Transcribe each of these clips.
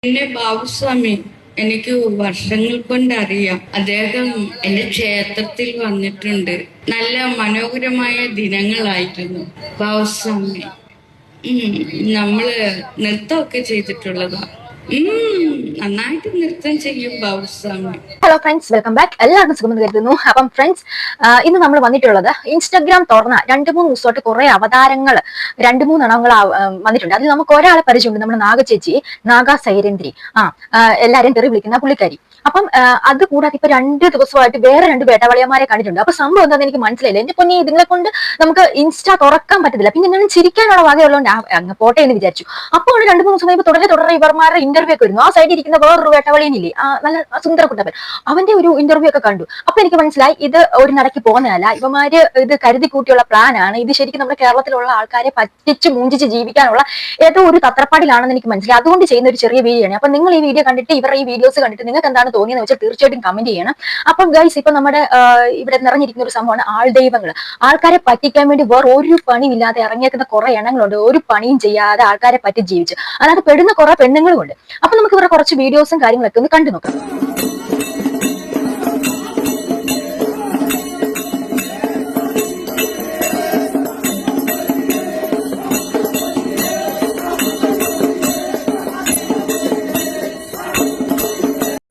എന്നെ ബാബുസ്വാമി എനിക്ക് വർഷങ്ങൾ കൊണ്ടറിയാം. അദ്ദേഹം എന്റെ ക്ഷേത്രത്തിൽ വന്നിട്ടുണ്ട്. നല്ല മനോഹരമായ ദിനങ്ങളായിരുന്നു ബാബുസ്വാമി. നമ്മള് നൃത്തമൊക്കെ ചെയ്തിട്ടുള്ളതാ. നന്നായിട്ട് നൃത്തം ചെയ്യും Babuswamy. Hello friends, welcome back. എല്ലാവർക്കും സുഖം കരുതുന്നു. അപ്പം ഫ്രണ്ട്സ്, ഇന്ന് നമ്മൾ വന്നിട്ടുള്ളത് ഇൻസ്റ്റാഗ്രാം തുറന്ന 2-3 ദിവസമായിട്ട് കുറെ അവതാരങ്ങൾ 2-3 എണ്ണങ്ങൾ വന്നിട്ടുണ്ട്. അതിൽ നമുക്ക് ഒരാളെ പരിചയമുണ്ട്, നമ്മുടെ നാഗചേച്ചി, നാഗ സൈരേന്ദ്രി. എല്ലാരും തെറി വിളിക്കുന്ന പുള്ളിക്കാരി. അപ്പം അത് കൂടാതെ ഇപ്പൊ 2 ദിവസമായിട്ട് വേറെ 2 വേട്ടവളിയന്മാരെ കണ്ടിട്ടുണ്ട്. അപ്പൊ സംഭവം എന്താണെന്ന് എനിക്ക് മനസ്സിലായില്ല. എന്റെ പൊന്നി, ഇതിങ്ങളെ കൊണ്ട് നമുക്ക് ഇൻസ്റ്റാ തുറക്കാൻ പറ്റത്തില്ല. പിന്നെ ഞാൻ ചിരിക്കാനുള്ള വകയുള്ളതുകൊണ്ട് അങ്ങ് പോട്ടെ എന്ന് വിചാരിച്ചു. അപ്പോൾ 2-3 ദിവസം കഴിയുമ്പോൾ തുടരെ ഇവർമാരുടെ ഇന്റർവ്യൂ ഒക്കെ വരുന്നു. ആ സൈഡിൽ ഇരിക്കുന്ന വേറൊരു വേട്ടവളിയനില്ലേ, നല്ല സുന്ദര കുട്ടപ്പൻ, അവന്റെ ഒരു ഇന്റർവ്യൂ ഒക്കെ കണ്ടു. അപ്പൊ എനിക്ക് മനസ്സിലായി ഇത് ഒരു നടക്കി പോകുന്നതല്ല, ഇവന്മാര് ഇത് കരുതി കൂട്ടിയുള്ള പ്ലാൻ ആണ്. ഇത് ശരിക്കും നമ്മുടെ കേരളത്തിലുള്ള ആൾക്കാരെ പറ്റിച്ച് മൂഞ്ചിച്ച് ജീവിക്കാനുള്ള ഏതോ ഒരു തത്രപ്പാടിലാണെന്ന് എനിക്ക് മനസ്സിലായി. അതുകൊണ്ട് ചെയ്യുന്ന ഒരു ചെറിയ വീഡിയോ ആണ്. അപ്പൊ നിങ്ങൾ ഈ വീഡിയോ കണ്ടിട്ട്, ഇവരുടെ ഈ വീഡിയോസ് കണ്ടിട്ട് നിങ്ങൾക്ക് എന്താണ് തോന്നിയെന്ന് വെച്ചാൽ തീർച്ചയായിട്ടും കമന്റ് ചെയ്യണം. അപ്പം ഗൈസ്, ഇപ്പൊ നമ്മുടെ ഇവിടെ നിറഞ്ഞിരിക്കുന്ന ഒരു സംഭവമാണ് ആൾദൈവങ്ങൾ. ആൾക്കാരെ പറ്റിക്കാൻ വേണ്ടി വേറെ ഒരു പണിയില്ലാതെ ഇറങ്ങിയേക്കുന്ന കുറെ എണ്ണങ്ങളുണ്ട്. ഒരു പണിയും ചെയ്യാതെ ആൾക്കാരെ പറ്റി ജീവിച്ച് അതിനകത്ത് പെടുന്ന കുറെ പെണ്ണുങ്ങളും ഉണ്ട്. അപ്പൊ നമുക്ക് ഇവരുടെ കുറച്ച് വീഡിയോസും കാര്യങ്ങളൊക്കെ ഒന്ന് കണ്ടു നോക്കാം.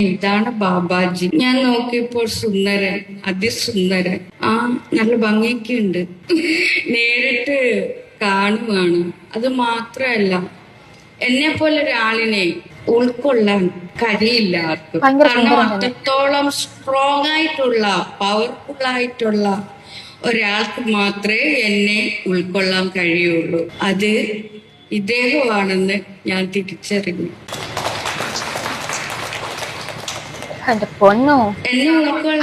ഇതാണ് ബാബാജി. ഞാൻ നോക്കിയപ്പോൾ സുന്ദരൻ, അതിസുന്ദരൻ. നല്ല ഭംഗിയൊക്കെ ഉണ്ട്. നേരിട്ട് കാണുവാണ്. അത് മാത്രല്ല, എന്നെ പോലെ ഒരാളിനെ ഉൾക്കൊള്ളാൻ കഴിയില്ല ആർക്കും. കാരണം അത്രത്തോളം സ്ട്രോങ് ആയിട്ടുള്ള, പവർഫുൾ ആയിട്ടുള്ള ഒരാൾക്ക് മാത്രമേ എന്നെ ഉൾക്കൊള്ളാൻ കഴിയുള്ളൂ. അത് ഇദ്ദേഹമാണെന്ന് ഞാൻ തിരിച്ചറിഞ്ഞു. എന്റെ പൊന്നോ,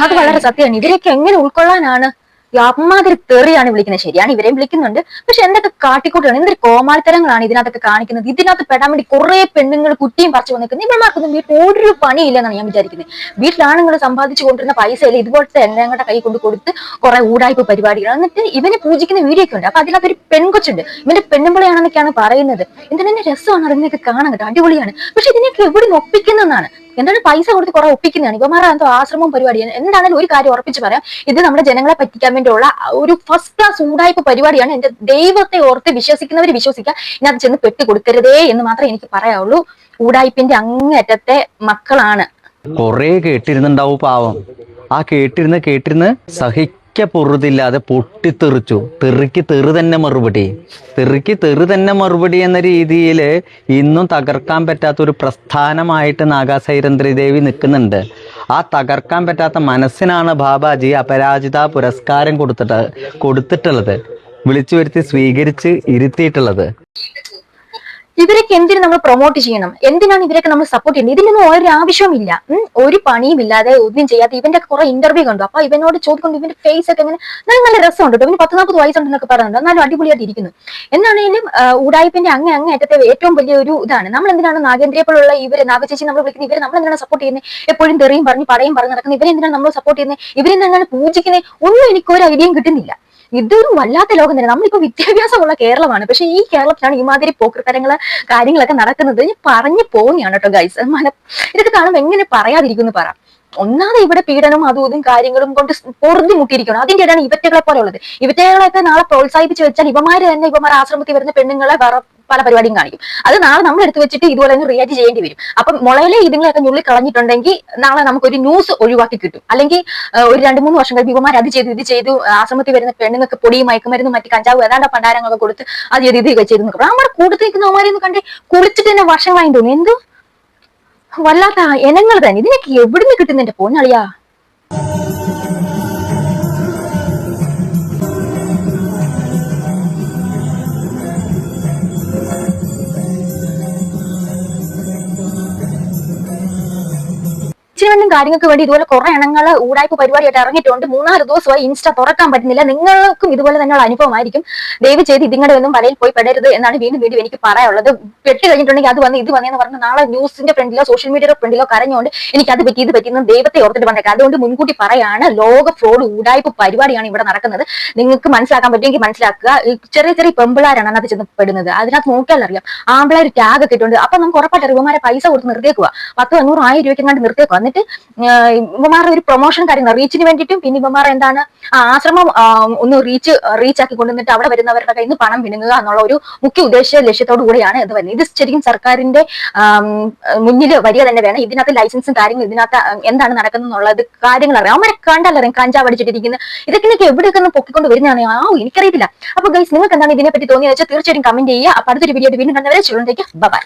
അത് വളരെ സത്യമാണ്. ഇവരെയൊക്കെ എങ്ങനെ ഉൾക്കൊള്ളാനാണ്? അമ്മാതിരി തെറിയാണ് വിളിക്കുന്നത്. ശരിയാണ്, ഇവരെയും വിളിക്കുന്നുണ്ട്. പക്ഷെ എന്തൊക്കെ കാട്ടിക്കൂട്ടാണ്, എന്തൊരു കോമാളിത്തരങ്ങളാണ് ഇതിനകത്തൊക്കെ കാണിക്കുന്നത്. ഇതിനകത്ത് പെടാൻ വേണ്ടി കുറെ പെണ്ണുങ്ങൾ കുട്ടിയും പറിച്ചു വന്നിരിക്കുന്നത്. ഇവന്മാർക്കൊന്നും വീട്ടിൽ ഒരു പണിയില്ലെന്നാണ് ഞാൻ വിചാരിക്കുന്നത്. വീട്ടിലാണുങ്ങൾ സമ്പാദിച്ചു കൊണ്ടിരുന്ന പൈസയിൽ ഇതുപോലത്തെ എണ്ണങ്ങളുടെ കൈ കൊണ്ട് കൊടുത്ത് കുറെ ഊടായ്പ പരിപാടികൾ. എന്നിട്ട് ഇവനെ പൂജിക്കുന്ന വീഡിയോ ഒക്കെ ഉണ്ട്. അപ്പൊ അതിനകത്തൊരു പെൺകൊച്ചുണ്ട്, ഇവന്റെ പെണ്ണുമ്പിളയാണെന്നൊക്കെയാണ് പറയുന്നത്. എന്തിനെ രസമാണ് അതിനൊക്കെ കാണാൻ കേട്ടോ, അടിപൊളിയാണ്. പക്ഷെ ഇതിനൊക്കെ എവിടെ നിന്ന് ഒപ്പിക്കുന്നതാണ്? എന്താണ് പൈസ കൊടുത്ത് കുറെ ഒപ്പിക്കുന്നതാണ്. ഇവന്മാരെ എന്തോ ആശ്രമം പരിപാടിയാണ്. എന്താണെങ്കിലും ഒരു കാര്യം ഉറപ്പിച്ച് പറയാം, ഇത് നമ്മുടെ ജനങ്ങളെ പറ്റിക്കാൻ വേണ്ടിയുള്ള ഒരു ഫസ്റ്റ് ക്ലാസ് ഊടായ്പ പരിപാടിയാണ്. എന്റെ ദൈവത്തെ ഓർത്ത് വിശ്വസിക്കുന്നവർ വിശ്വസിക്കുക, ഇതിനകത്ത് ചെന്ന് പെട്ടി കൊടുക്കരുതേ എന്ന് മാത്രമേ എനിക്ക് പറയാവുള്ളൂ. ഊടായ്പിന്റെ അങ്ങേറ്റത്തെ മക്കളാണ്. കൊറേ കേട്ടിരുന്നുണ്ടാവും പാവം. ആ കേട്ടിരുന്ന് പൊറുതില്ലാതെ പൊട്ടിത്തെറിച്ചു. തെറിക്ക് തെറി തന്നെ മറുപടി എന്ന രീതിയിൽ ഇന്നും തകർക്കാൻ പറ്റാത്ത ഒരു പ്രസ്ഥാനമായിട്ട് നാഗ സൈരേന്ദ്രി ദേവി നിൽക്കുന്നുണ്ട്. ആ തകർക്കാൻ പറ്റാത്ത മനസ്സിനാണ് ബാബാജി അപരാജിത പുരസ്കാരം കൊടുത്തിട്ടുള്ളത്, വിളിച്ചു വരുത്തി സ്വീകരിച്ച് ഇരുത്തിയിട്ടുള്ളത്. ഇവരൊക്കെ എന്തിനു നമ്മൾ പ്രൊമോട്ട് ചെയ്യണം? എന്തിനാണ് ഇവരൊക്കെ നമ്മൾ സപ്പോർട്ട് ചെയ്യുന്നത്? ഇതിനൊന്നും ഒരു ആവശ്യമില്ല. ഒരു പണിയും ഇല്ലാതെ ഒന്നും ചെയ്യാതെ ഇവന്റെ കുറെ ഇന്റർവ്യൂ കണ്ടു. അപ്പൊ ഇവനോട് ചോദിക്കൊണ്ട് ഇവന്റെ ഫേസ് ഒക്കെ ഇങ്ങനെ നല്ല രസമുണ്ട് കേട്ടോ. ഇവന് 10-40 വയസ്സുണ്ടെന്നൊക്കെ പറയുന്നുണ്ട്. എന്നാലും അടിപൊളിയായിട്ട് ഇരിക്കുന്നു. എന്നാണേലും ഊടായ്പിന്റെ അങ്ങേറ്റത്തെ ഏറ്റവും വലിയ ഒരു ഇതാണ്. നമ്മൾ എന്തിനാണ് നാഗേന്ദ്രയെ പോലുള്ള ഇവരെ, നാഗചേച്ചി നമ്മൾ വിളിക്കുന്നത്, ഇവരെ നമ്മൾ എന്തിനാണ് സപ്പോർട്ട് ചെയ്യുന്നത്? എപ്പോഴും തെറിയും പറഞ്ഞ് പടയും പറഞ്ഞ് നടക്കുന്നത് ഇവരെന്തിനാണ് നമ്മൾ സപ്പോർട്ട് ചെയ്യുന്നത്? ഇവരെന്താണ് പൂജിക്കുന്നത്? ഒന്നും എനിക്കൊരു ഐഡിയയും കിട്ടുന്നില്ല. ഇതൊരു വല്ലാത്ത ലോകം തന്നെ. നമ്മളിപ്പോ വിദ്യാഭ്യാസമുള്ള കേരളമാണ്, പക്ഷെ ഈ കേരളത്തിലാണ് ഇമാതിരി പോക്കൃത്തരങ്ങള് കാര്യങ്ങളൊക്കെ നടക്കുന്നത്. ഞാൻ പറഞ്ഞു പോവുകയാണ് കേട്ടോ ഗൈസ്. ഇതൊക്കെ കാണുമ്പോൾ എങ്ങനെ പറയാതിരിക്കുന്നു പറ. ഒന്നാമത് ഇവിടെ പീഡനവും അതും ഇതും കാര്യങ്ങളും കൊണ്ട് പൊറുതി മുട്ടിയിരിക്കണം. അതിന്റെ ഇടയാണ് ഇവറ്റകളെ പോലെ ഉള്ളത്. ഇവറ്റകളെയൊക്കെ നാളെ പ്രോത്സാഹിപ്പിച്ച് വെച്ചാൽ ഇവന്മാര് തന്നെ ഇവന്മാർ ആശ്രമത്തിൽ വരുന്ന പെണ്ണുങ്ങളെ വേറെ പല പരിപാടിയും കാണിക്കും. അത് നാളെ നമ്മൾ എടുത്തു വെച്ചിട്ട് ഇതുപോലെ തന്നെ റിയാക്ട് ചെയ്യേണ്ടി വരും. അപ്പം മുളയിലെ ഇതുങ്ങളൊക്കെ ഞുള്ളി കളഞ്ഞിട്ടുണ്ടെങ്കിൽ നാളെ നമുക്കൊരു ന്യൂസ് ഒഴിവാക്കി കിട്ടും. അല്ലെങ്കിൽ ഒരു 2-3 വർഷം കഴിയുമ്പോൾ ഇവന്മാർ അത് ചെയ്തു ആശ്രമത്തിൽ വരുന്ന പെണ്ണുങ്ങൾക്ക് പൊടിയും മയക്കുമരുന്നും മറ്റു കഞ്ചാവ് ഏതാണ്ട് പണ്ടാരങ്ങളൊക്കെ കൊടുത്ത് അത് ഇത് ചെയ്ത് നിൽക്കും. നമ്മുടെ കൂട്ടത്തിൽ നിൽക്കുന്ന അവന്മാരെന്ന് കണ്ട് കുളിച്ചിട്ട് തന്നെ വർഷങ്ങളായി തോന്നുന്നു. എന്തോ വല്ലാത്ത ഇനങ്ങൾ തന്നെ. ഇതിനൊക്കെ എവിടുന്ന് കിട്ടുന്ന എന്റെ പോന്നളിയാ? വേണ്ടിയും കാര്യങ്ങൾക്ക് വേണ്ടി ഇതുപോലെ കുറെ എണ്ണങ്ങൾ ഊടായ്പ പരിപാടിയായിട്ട് ഇറങ്ങിയിട്ടുണ്ട്. 3-4 ദിവസമായി ഇൻസ്റ്റ തുറക്കാൻ പറ്റുന്നില്ല. നിങ്ങൾക്കും ഇതുപോലെ തന്നെയുള്ള അനുഭവമായിരിക്കും. ദയവ് ചെയ്ത് ഇതിങ്ങളുടെ ഒന്നും വലയിൽ പോയി പെടരുത് എന്നാണ് വീണ്ടും എനിക്ക് പറയാനുള്ളത്. പെട്ട് കഴിഞ്ഞിട്ടുണ്ടെങ്കിൽ അത് വന്ന് ഇത് വന്നെന്ന് പറഞ്ഞ് നാളെ ന്യൂസിന്റെ ഫ്രണ്ടിലോ സോഷ്യൽ മീഡിയയുടെ ഫ്രണ്ടിലോ കരഞ്ഞുകൊണ്ട് എനിക്ക് അത് പറ്റി ഇത് പറ്റിയെന്ന് ദൈവത്തെ ഓർത്തിട്ട് പറഞ്ഞേക്കാം. അതുകൊണ്ട് മുൻകൂട്ടി പറയാണ്, ലോക ഫ്രോഡ് ഊടായ്പ പരിപാടിയാണ് ഇവിടെ നടക്കുന്നത്. നിങ്ങൾക്ക് മനസ്സിലാക്കാൻ പറ്റുമെങ്കിൽ മനസ്സിലാക്കുക. ചെറിയ ചെറിയ പെമ്പിളാരാണ് അതിനകത്ത് ചെന്ന് പെടുന്നത്. അതിനകത്ത് നോക്കിയാൽ അറിയാം, ആമ്പിളാർ ടാഗ് ഒക്കെ ഇട്ടുണ്ട്. അപ്പൊ നമുക്ക് ഉറപ്പായിട്ട് ഇവന്മാരെ പൈസ കൊടുത്ത് നിർത്തിയേക്കുക, 1000-500 രൂപയ്ക്ക് കണ്ട് നിർത്തിയേക്കുക. എന്നിട്ട് ഇവന്മാരുടെ ഒരു പ്രൊമോഷൻ കാര്യങ്ങൾ റീച്ചിന് വേണ്ടിയിട്ടും, പിന്നെ ഇവന്മാർ എന്താണ് ആശ്രമം ഒന്ന് റീച്ച് ആക്കി കൊണ്ടുവന്നിട്ട് അവിടെ വരുന്നവരുടെ കയ്യിൽ നിന്ന് പണം വിഴുങ്ങുക എന്നുള്ള ഒരു മുഖ്യ ലക്ഷ്യത്തോടു കൂടിയാണ് ഇത് വരുന്നത്. ഇത് ശരിക്കും സർക്കാരിന്റെ മുന്നിൽ വരിക തന്നെ വേണം. ഇതിനകത്ത് ലൈസൻസും കാര്യങ്ങളും ഇതിനകത്ത് എന്താണ് നടക്കുന്നത് എന്നുള്ളത് കാര്യങ്ങൾ അറിയാം. അവരെ കണ്ടല്ലറിയാം കഞ്ചാവ് അടിച്ചിട്ടിരിക്കുന്നത്. ഇതൊക്കെ എവിടെയൊക്കെ വരുന്നതാണ് എനിക്കറിയത്തില്ല. അപ്പൊ ഗൈസ്, നിങ്ങൾക്ക് എന്താണ് ഇതിനെപ്പറ്റി തോന്നിയെന്ന് വെച്ചാൽ തീർച്ചയായിട്ടും കമന്റ് ചെയ്യുക. അപ്പൊ അടുത്തൊരു വീഡിയോ വീണ്ടും കണ്ടവരെ ബൈ.